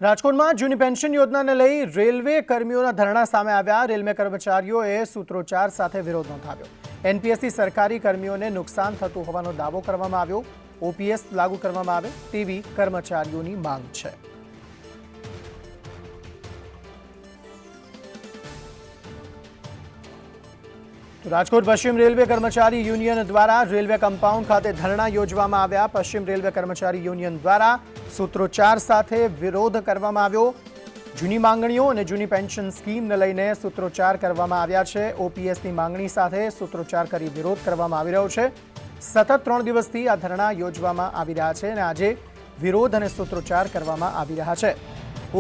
રાજકોટમાં જૂની પેન્શન યોજનાને લઈ રેલવે કર્મીઓના ધરણા સામે આવ્યા। રેલવે કર્મચારીઓએ સૂત્રોચ્ચાર સાથે વિરોધ નોંધાવ્યો। એનપીએસથી સરકારી કર્મીઓને નુકસાન થતું હોવાનો દાવો કરવામાં આવ્યો। ઓપીએસ લાગુ કરવામાં આવે તેવી કર્મચારીઓની માંગ છે। રાજકોટ પશ્ચિમ રેલવે કર્મચારી યુનિયન દ્વારા રેલવે કમ્પાઉન્ડ ખાતે ધરણા યોજવામાં આવ્યા। પશ્ચિમ રેલવે કર્મચારી યુનિયન દ્વારા સૂત્રોચ્ચાર સાથે વિરોધ કરવામાં આવ્યો। જૂની માંગણીઓ અને જૂની પેન્શન સ્કીમને લઈને સૂત્રોચ્ચાર કરવામાં આવ્યા છે। ઓપીએસની માંગણી સાથે સૂત્રોચ્ચાર કરી વિરોધ કરવામાં આવી રહ્યો છે। સતત 3 દિવસથી આ ધરણા યોજવામાં આવી રહ્યા છે અને આજે વિરોધ અને સૂત્રોચ્ચાર કરવામાં આવી રહ્યા છે।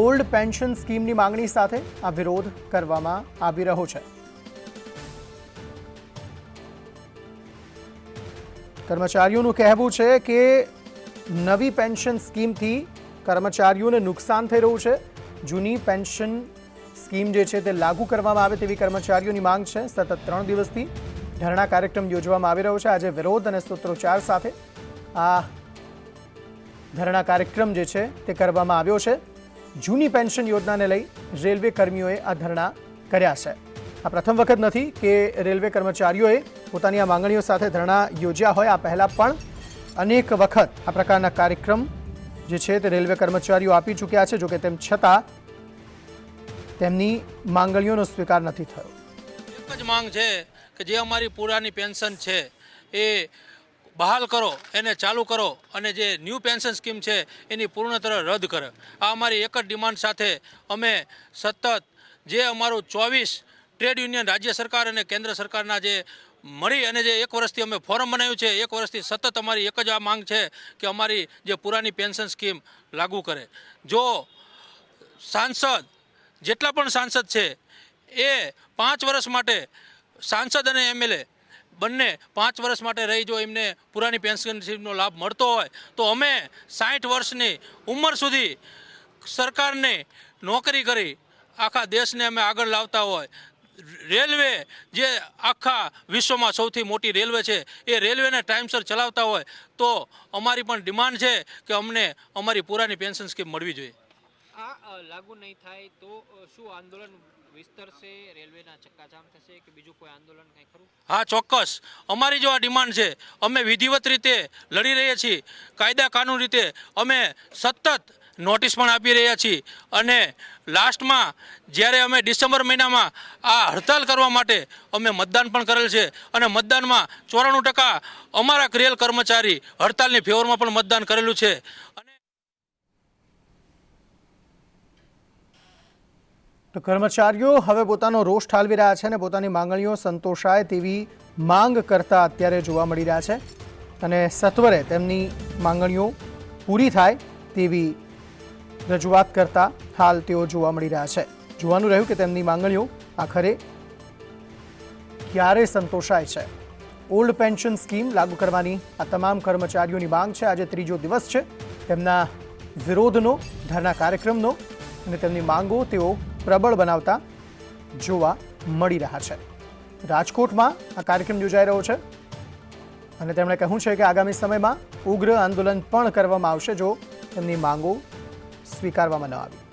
ઓલ્ડ પેન્શન સ્કીમની માંગણી સાથે આ વિરોધ કરવામાં આવી રહ્યો છે। કર્મચારીઓનું કહેવું છે કે નવી પેન્શન સ્કીમથી કર્મચારીઓને નુકસાન થઈ રહ્યું છે। જૂની પેન્શન સ્કીમ જે છે તે લાગુ કરવામાં આવે તેવી કર્મચારીઓની માંગ છે। સતત 3 દિવસથી ધરણા કાર્યક્રમ યોજવામાં આવી રહ્યો છે। આજે વિરોધ અને સૂત્રોચ્ચાર સાથે આ ધરણા કાર્યક્રમ જે છે તે કરવામાં આવ્યો છે। જૂની પેન્શન યોજનાને લઈ રેલવે કર્મીઓએ આ ધરણા કર્યા છે। આ પ્રથમ વખત નથી કે રેલવે કર્મચારીઓએ પોતાની આ માંગણીઓ સાથે ધરણા યોજ્યા હોય। આ પહેલા પણ અનેક વખત આ પ્રકારના કાર્યક્રમ જે છે તે રેલવે કર્મચારીઓ આપી ચૂક્યા છે। જોકે તેમ છતાં તેમની માંગણીઓનો સ્વીકાર નથી થયો। એક જ માંગ છે કે જે અમારી પુરાની પેન્શન છે એ બહાલ કરો, એને ચાલુ કરો અને જે ન્યૂ પેન્શન સ્કીમ છે એની પૂર્ણતર રદ કરે। આ અમારી એક જ ડિમાન્ડ સાથે અમે સતત જે અમારું 24 ટ્રેડ યુનિયન રાજ્ય સરકાર અને કેન્દ્ર સરકારના જે મળી અને જે 1 વર્ષથી અમે ફોરમ બનાવ્યું છે, 1 વર્ષથી સતત અમારી એક જ આ માંગ છે કે અમારી જે પુરાની પેન્શન સ્કીમ લાગુ કરે। જો સાંસદ જેટલા પણ સાંસદ છે એ 5 વર્ષ માટે સાંસદ અને એમએલએ બંને 5 વર્ષ માટે રહી જો એમને પુરાની પેન્શન સ્કીમનો લાભ મળતો હોય તો અમે 60 વર્ષની ઉંમર સુધી સરકારને નોકરી કરી આખા દેશને અમે આગળ લાવતા હોય। રેલવે જે આખા વિશ્વમાં સૌથી મોટી રેલવે છે એ રેલવેને ટાઈમસર ચલાવતા હોય તો અમારી પણ ડિમાન્ડ છે કે અમને અમારી પુરાની પેન્શન સ્કીમ મળવી જોઈએ। આ લાગુ નહીં થાય તો શું આંદોલન વિસ્તરશે, રેલવેના ચક્કાજામ થશે કે બીજું કોઈ આંદોલન કંઈ ખરું? હા, ચોક્કસ અમારી જો આ ડિમાન્ડ છે અમે વિધિવત રીતે લડી રહ્યા છીએ। કાયદા કાનૂન રીતે અમે સતત નોટિસ પણ આપી રહ્યા છીએ અને લાસ્ટમાં જ્યારે અમે ડિસેમ્બર મહિનામાં આ હડતાલ કરવા માટે અમે મતદાન પણ કરેલ છે અને મતદાનમાં 94% અમારા રેલ કર્મચારી હડતાલની ફેવરમાં પણ મતદાન કરેલું છે। તો કર્મચારીઓ હવે પોતાનો રોષ ઠાલવી રહ્યા છે અને પોતાની માંગણીઓ સંતોષાય તેવી માંગ કરતા અત્યારે જોવા મળી રહ્યા છે અને સત્વરે તેમની માંગણીઓ પૂરી થાય તેવી રજૂઆત કરતા હાલ તેઓ જોવા મળી રહ્યા છે। જોવાનું રહ્યું કે તેમની માંગણીઓ આખરે ક્યારે સંતોષાય છે। ઓલ્ડ પેન્શન સ્કીમ લાગુ કરવાની આ તમામ કર્મચારીઓની માંગ છે। આજે 3જો દિવસ છે તેમના વિરોધનો, ધરના કાર્યક્રમનો અને તેમની માંગો તેઓ પ્રબળ બનાવતા જોવા મળી રહ્યા છે। રાજકોટમાં આ કાર્યક્રમ યોજાઈ રહ્યો છે અને તેમણે કહ્યું છે કે આગામી સમયમાં ઉગ્ર આંદોલન પણ કરવામાં આવશે જો તેમની માંગો સ્વીકારવામાં ન આવી।